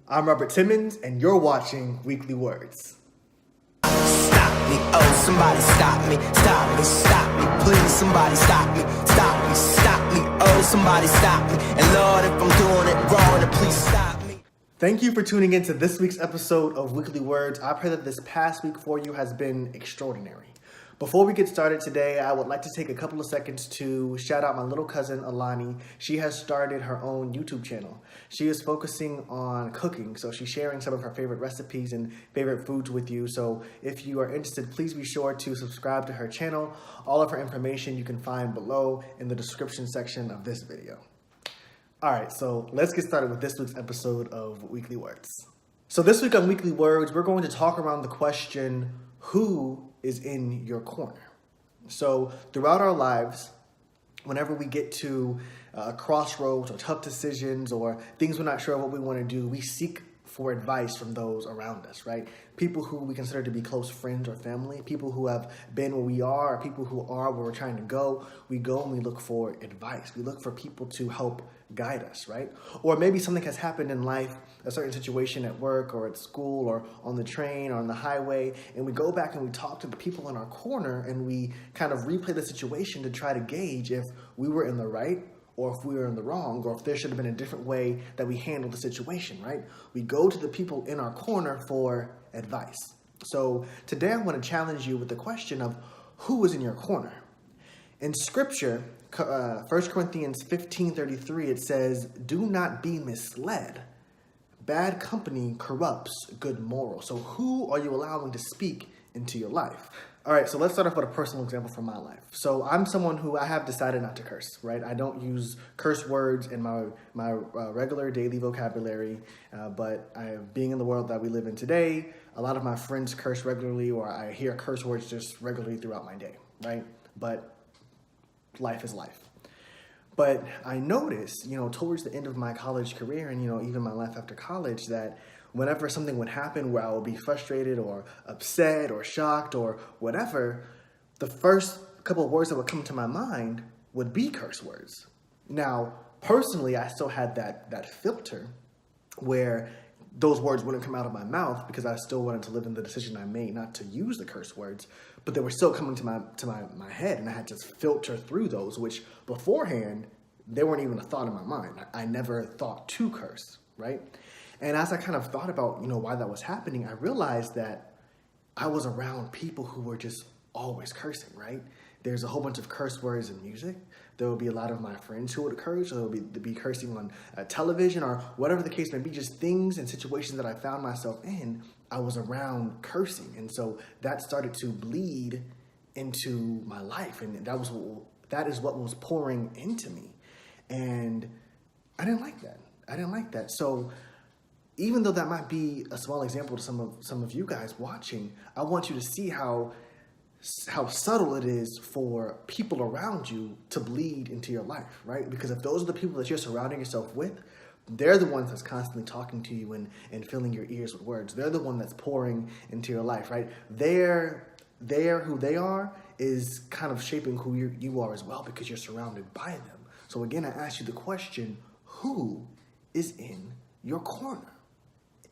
I'm Robert Timmons, and you're watching Weekly Words. Stop me, oh, somebody stop me, stop me, stop me, please, somebody stop me, oh, somebody stop me, and Lord, if I'm doing it wrong, then please stop me. Thank you for tuning in to this week's episode of Weekly Words. I pray that this past week for you has been extraordinary. Before we get started today, I would like to take a couple of seconds to shout out my little cousin, Alani. She has started her own YouTube channel. She is focusing on cooking, so she's sharing some of her favorite recipes and favorite foods with you. So if you are interested, please be sure to subscribe to her channel. All of her information you can find below in the description section of this video. All right, so let's get started with this week's episode of Weekly Words. So this week on Weekly Words, we're going to talk around the question, who is in your corner? So throughout our lives, whenever we get to crossroads or tough decisions or things we're not sure what we want to do, we seek for advice from those around us, right? People who we consider to be close friends or family, people who have been where we are, or people who are where we're trying to go. We go and we look for advice. We look for people to help guide us, right? Or maybe something has happened in life, a certain situation at work or at school or on the train or on the highway, and we go back and we talk to the people in our corner and we kind of replay the situation to try to gauge if we were in the right or if we were in the wrong, or if there should have been a different way that we handled the situation, right? We go to the people in our corner for advice. So today I want to challenge you with the question of who is in your corner? In Scripture, 1 Corinthians 15:33, it says, "Do not be misled. Bad company corrupts good morals." So who are you allowing to speak into your life? All right, so let's start off with a personal example from my life. So I'm someone who I have decided not to curse, right? I don't use curse words in my regular daily vocabulary, but being in the world that we live in today, a lot of my friends curse regularly, or I hear curse words just regularly throughout my day, right? But life is life. But I noticed, towards the end of my college career and, even my life after college, that whenever something would happen where I would be frustrated or upset or shocked or whatever, the first couple of words that would come to my mind would be curse words. Now, personally, I still had that filter where those words wouldn't come out of my mouth because I still wanted to live in the decision I made not to use the curse words, but they were still coming to my head, and I had to filter through those, which beforehand, they weren't even a thought in my mind. I never thought to curse, right? And as I kind of thought about, why that was happening, I realized that I was around people who were just always cursing, right? There's a whole bunch of curse words in music. There will be a lot of my friends who would curse, or they'll be cursing on television, or whatever the case may be, just things and situations that I found myself in, I was around cursing. And so that started to bleed into my life, and that is what was pouring into me. And I didn't like that. So even though that might be a small example to some of you guys watching, I want you to see how subtle it is for people around you to bleed into your life, right? Because if those are the people that you're surrounding yourself with, they're the ones that's constantly talking to you and filling your ears with words. They're the one that's pouring into your life, right? They're who they are is kind of shaping who you are as well, because you're surrounded by them. So again, I ask you the question, who is in your corner?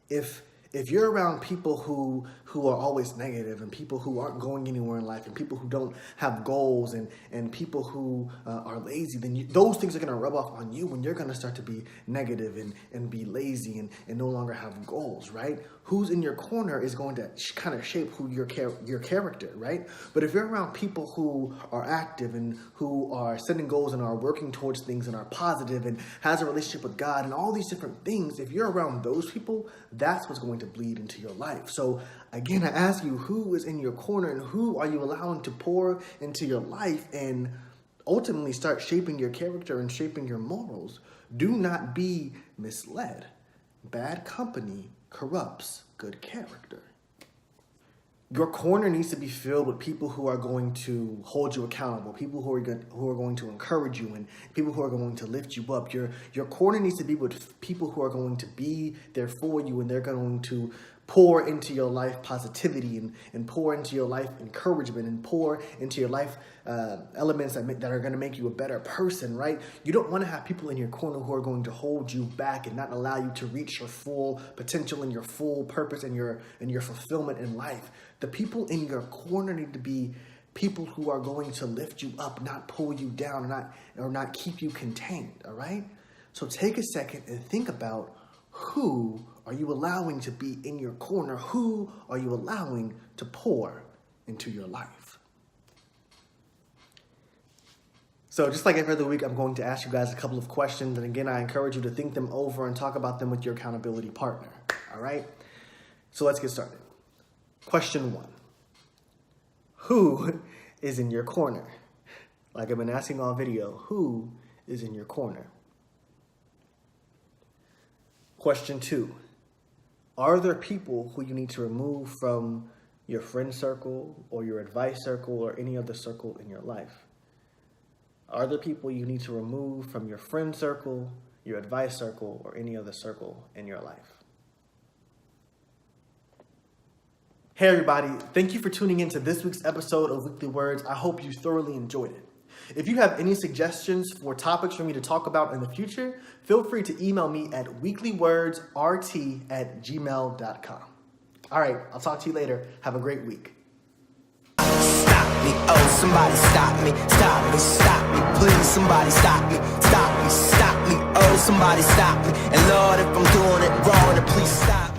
If you're around people who are always negative, and people who aren't going anywhere in life, and people who don't have goals, and people who are lazy, then those things are going to rub off on you when you're going to start to be negative and be lazy and no longer have goals, right? Who's in your corner is going to kind of shape who your character, right? But if you're around people who are active and who are setting goals and are working towards things and are positive and has a relationship with God and all these different things, if you're around those people, that's what's going to bleed into your life. So again, I ask you, who is in your corner, and who are you allowing to pour into your life and ultimately start shaping your character and shaping your morals? Do not be misled. Bad company corrupts good character. Your corner needs to be filled with people who are going to hold you accountable, people who are going to encourage you, and people who are going to lift you up. Your corner needs to be with people who are going to be there for you, and they're going to pour into your life positivity and pour into your life encouragement and pour into your life elements that are going to make you a better person, right? You don't want to have people in your corner who are going to hold you back and not allow you to reach your full potential and your full purpose and your fulfillment in life. The people in your corner need to be people who are going to lift you up, not pull you down, or not keep you contained, all right? So take a second and think about, who are you allowing to be in your corner? Who are you allowing to pour into your life? So just like every other week, I'm going to ask you guys a couple of questions. And again, I encourage you to think them over and talk about them with your accountability partner, all right? So let's get started. Question 1. Who is in your corner? Like I've been asking all video, who is in your corner? Question 2. Are there people who you need to remove from your friend circle or your advice circle or any other circle in your life? Are there people you need to remove from your friend circle, your advice circle, or any other circle in your life? Hey everybody, thank you for tuning in to this week's episode of Weekly Words. I hope you thoroughly enjoyed it. If you have any suggestions for topics for me to talk about in the future, feel free to email me at weeklywordsrt@gmail.com. All right, I'll talk to you later. Have a great week. Stop me, oh, somebody stop me, stop me, stop me, please, somebody stop me, stop me, stop me, oh, somebody stop me, and Lord, if I'm doing it wrong, then please stop me.